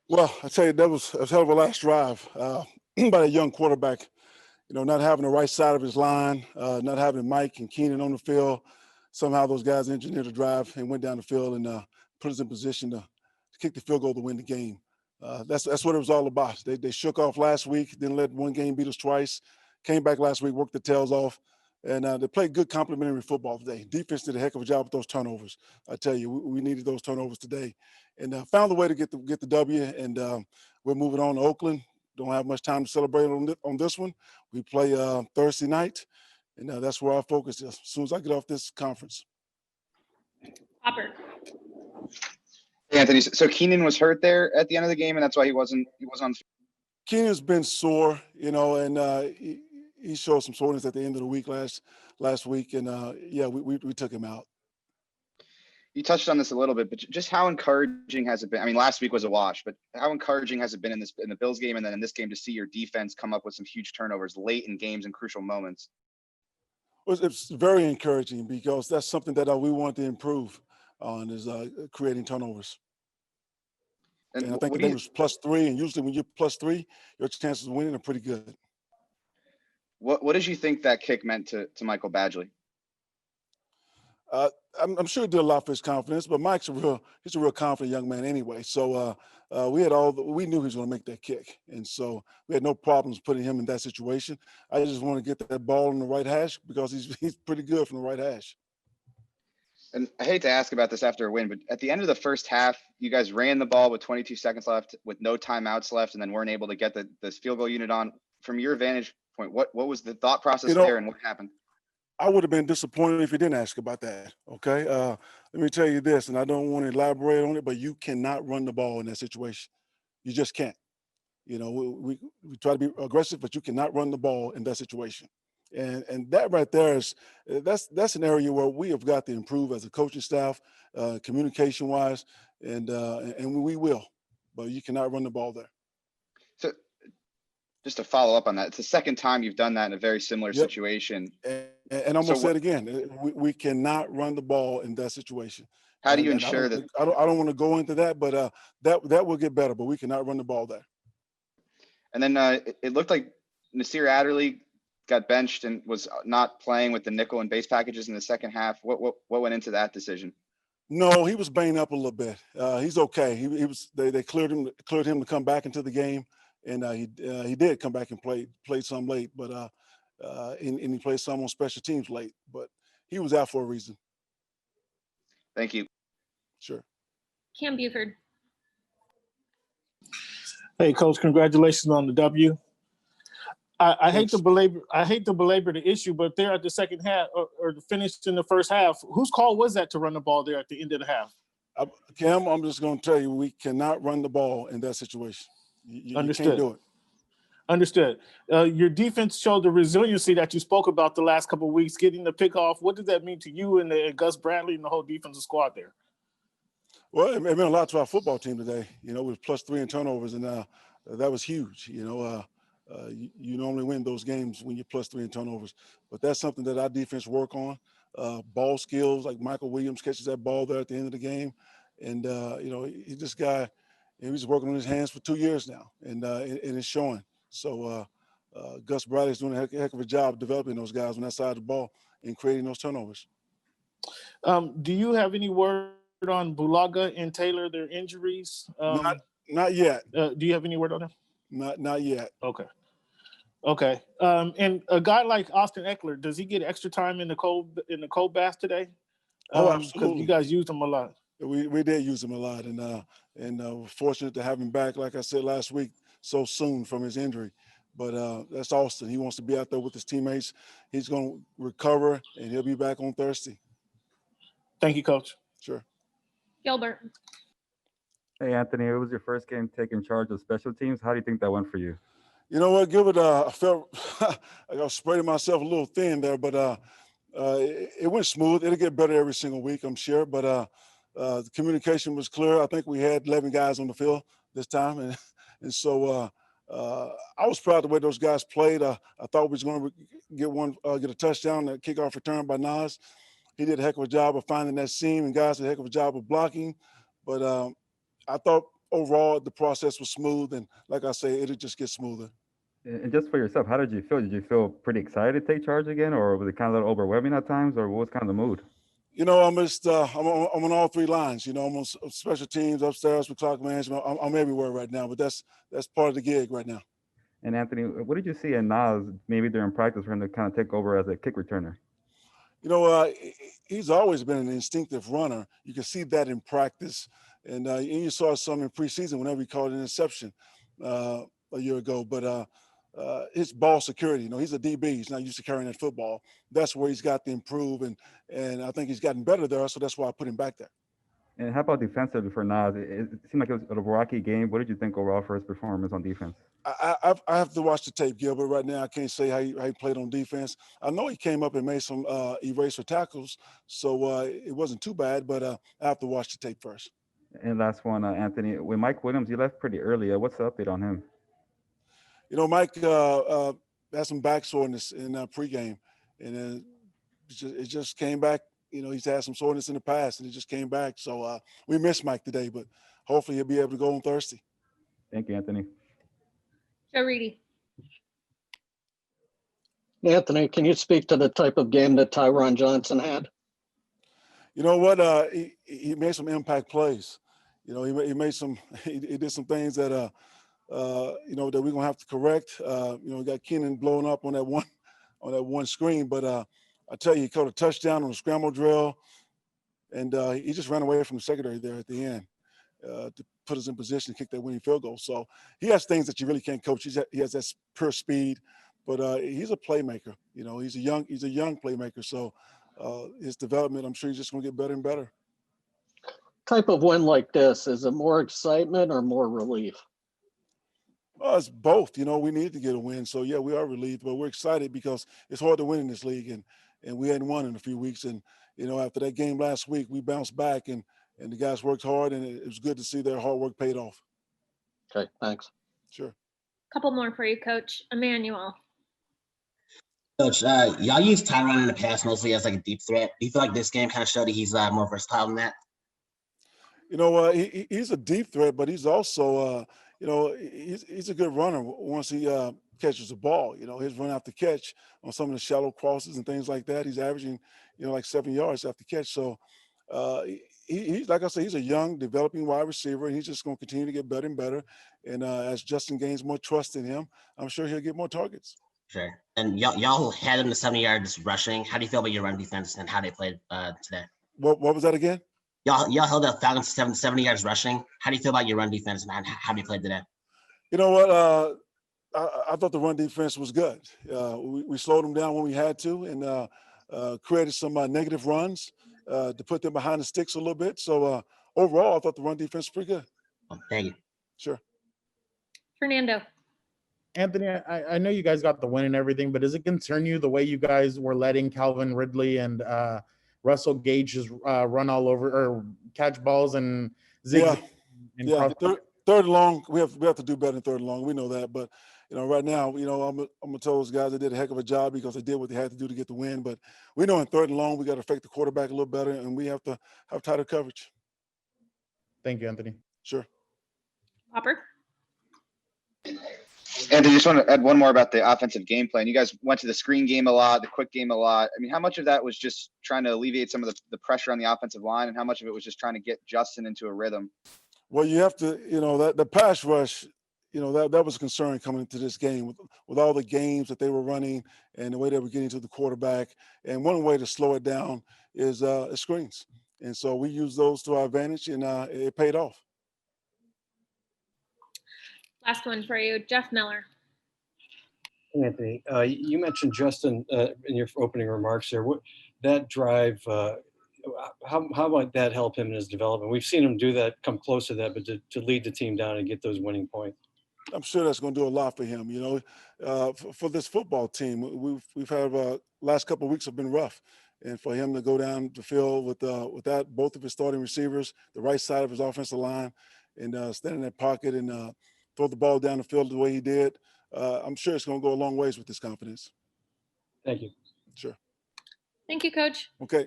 Well, I tell you, that was a hell of a last drive by a young quarterback. Not having the right side of his line, not having Mike and Keenan on the field. Somehow those guys engineered a drive and went down the field and put us in position to kick the field goal to win the game. That's what it was all about. They shook off last week, didn't let one game beat us twice. Came back last week, worked the tails off, and they played good complementary football today. Defense did a heck of a job with those turnovers. I tell you, we needed those turnovers today, and found a way to get the W. And we're moving on to Oakland. Don't have much time to celebrate on this one. We play Thursday night, and that's where our focus is. As soon as I get off this conference. Hopper. Hey, Anthony. So Keenan was hurt there at the end of the game, and that's why he wasn't on. Keenan's been sore, and he showed some soreness at the end of the week last week, and we took him out. You touched on this a little bit, but just how encouraging has it been? I mean, last week was a wash, but how encouraging has it been in the Bills game and then in this game to see your defense come up with some huge turnovers late in games and crucial moments? Well, it's very encouraging because that's something that we want to improve on is creating turnovers. And I think today was +3, and usually when you're +3, your chances of winning are pretty good. What did you think that kick meant to Michael Badgley? I'm sure it did a lot for his confidence, but Mike's he's a real confident young man anyway. So we knew he was going to make that kick, and so we had no problems putting him in that situation. I just want to get that ball in the right hash because he's pretty good from the right hash. And I hate to ask about this after a win, but at the end of the first half, you guys ran the ball with 22 seconds left, with no timeouts left, and then weren't able to get this field goal unit on. From your vantage point, what was the thought process there, and what happened? I would have been disappointed if you didn't ask about that, okay? Let me tell you this, and I don't want to elaborate on it, but you cannot run the ball in that situation. You just can't. We try to be aggressive, but you cannot run the ball in that situation. And that right there that's an area where we have got to improve as a coaching staff, communication-wise, and we will. But you cannot run the ball there. So just to follow up on that, it's the second time you've done that in a very similar situation. And I'm going to say it again. We cannot run the ball in that situation. How do you ensure that? I don't want to go into that, but that will get better. But we cannot run the ball there. And then it looked like Nasir Adderley got benched and was not playing with the nickel and base packages in the second half. What went into that decision? No, he was banged up a little bit. He's okay. They cleared him to come back into the game, and he did come back and played some late, but and he played some on special teams late. But he was out for a reason. Thank you. Sure. Cam Buford. Hey, Coach, congratulations on the W. I hate to belabor the issue, but there at the second half or finished in the first half, whose call was that to run the ball there at the end of the half? Cam, I'm just going to tell you, we cannot run the ball in that situation. You Understood. can't do it. Understood. Your defense showed the resiliency that you spoke about the last couple of weeks, getting the pick off. What does that mean to you and Gus Bradley and the whole defensive squad there? Well, it meant a lot to our football team today. With +3 in turnovers, and that was huge. You normally win those games when you're +3 in turnovers, but that's something that our defense work on. Ball skills, like Michael Williams catches that ball there at the end of the game, and he's this guy. He's working on his hands for 2 years now, and it's showing. So Gus Bradley's doing a heck of a job developing those guys on that side of the ball and creating those turnovers. Do you have any word on Bulaga and Taylor, their injuries? Not yet. Do you have any word on them? Not yet. Okay. And a guy like Austin Eckler, does he get extra time in the cold bath today? Absolutely. Because you guys used him a lot. We did use him a lot, and we're fortunate to have him back, like I said last week, so soon from his injury. But that's Austin. He wants to be out there with his teammates. He's going to recover, and he'll be back on Thursday. Thank you, Coach. Sure. Gilbert. Hey, Anthony, it was your first game taking charge of special teams. How do you think that went for you? You know what, Gilbert, I felt like I was spreading myself a little thin there, but it went smooth. It'll get better every single week, I'm sure. But the communication was clear. I think we had 11 guys on the field this time. And so I was proud of the way those guys played. I thought we was going to get a touchdown, a kickoff return by Nas. He did a heck of a job of finding that seam, and guys did a heck of a job of blocking. But I thought overall, the process was smooth. And like I say, it'll just get smoother. And just for yourself, how did you feel? Did you feel pretty excited to take charge again, or was it kind of a little overwhelming at times, or what was kind of the mood? I'm just I'm on all three lines. I'm on special teams, upstairs with clock management. I'm everywhere right now, but that's part of the gig right now. And Anthony, what did you see in Nas maybe during practice for him to kind of take over as a kick returner? He's always been an instinctive runner. You can see that in practice, and you saw some in preseason whenever he called an interception a year ago. But his ball security, he's a DB. He's not used to carrying that football. That's where he's got to improve, and I think he's gotten better there. So that's why I put him back there. And how about defensively for Nas? It seemed like it was a rocky game. What did you think overall for his performance on defense? I have to watch the tape, Gilbert. Right now, I can't say how he played on defense. I know he came up and made some eraser tackles, so it wasn't too bad. But I have to watch the tape first. And last one, Anthony, with Mike Williams, you left pretty early. What's the update on him? Mike had some back soreness in pregame, and it just came back. He's had some soreness in the past, and it just came back. So we miss Mike today, but hopefully he'll be able to go on Thursday. Thank you, Anthony. Joe Reedy. Anthony, can you speak to the type of game that Tyron Johnson had? You know what? He made some impact plays. He made some. He did some things that that we're gonna have to correct. We got Keenan blowing up on that one screen, but I tell you, he caught a touchdown on a scramble drill, and he just ran away from the secondary there at the end to put us in position to kick that winning field goal. So he has things that you really can't coach. He has that pure speed, but he's a playmaker. He's a young playmaker. So his development, I'm sure he's just going to get better and better. Type of win like this, is it more excitement or more relief? Well, it's both. We need to get a win. So yeah, we are relieved, but we're excited because it's hard to win in this league, and we hadn't won in a few weeks. And after that game last week, we bounced back, and the guys worked hard, and it was good to see their hard work paid off. Okay, thanks. Sure. Couple more for you, Coach. Emmanuel. Coach, y'all use Tyron in the past mostly as like a deep threat. Do you feel like this game kind of showed that he's more versatile than that? He's a deep threat, but he's also, he's a good runner once he catches the ball. His run after catch on some of the shallow crosses and things like that, he's averaging, like 7 yards after catch. So he's, like I said, he's a young, developing wide receiver, and he's just going to continue to get better and better. And as Justin gains more trust in him, I'm sure he'll get more targets. Sure. And y'all had him to 70 yards rushing. How do you feel about your run defense and how they played today? What was that again? Y'all held the Falcons to 70 yards rushing. How do you feel about your run defense and how do you play today? You know what? I thought the run defense was good. We slowed them down when we had to, and created some negative runs to put them behind the sticks a little bit. So overall, I thought the run defense was pretty good. Thank you. Sure. Fernando. Anthony, I know you guys got the win and everything, but does it concern you the way you guys were letting Calvin Ridley and Russell Gage just run all over or catch balls and zigzag? Yeah. Third and long, we have to do better in third and long. We know that, but right now, I'm gonna tell those guys they did a heck of a job because they did what they had to do to get the win. But we know in third and long, we got to affect the quarterback a little better, and we have to have tighter coverage. Thank you, Anthony. Sure. Hopper. And I just want to add one more about the offensive game plan. You guys went to the screen game a lot, the quick game a lot. I mean, how much of that was just trying to alleviate some of the pressure on the offensive line, and how much of it was just trying to get Justin into a rhythm? Well, you have to, that the pass rush, that was a concern coming into this game with all the games that they were running and the way they were getting to the quarterback. And one way to slow it down is screens. And so we used those to our advantage, and it paid off. Last one for you, Jeff Miller. Anthony, you mentioned Justin in your opening remarks there. That drive, how might that help him in his development? We've seen him do that, come close to that, but to lead the team down and get those winning points. I'm sure that's going to do a lot for him. For this football team, we've had last couple of weeks have been rough, and for him to go down the field with that both of his starting receivers, the right side of his offensive line, and stand in that pocket and throw the ball down the field the way he did, I'm sure it's going to go a long ways with his confidence. Thank you. Sure. Thank you, Coach. Okay.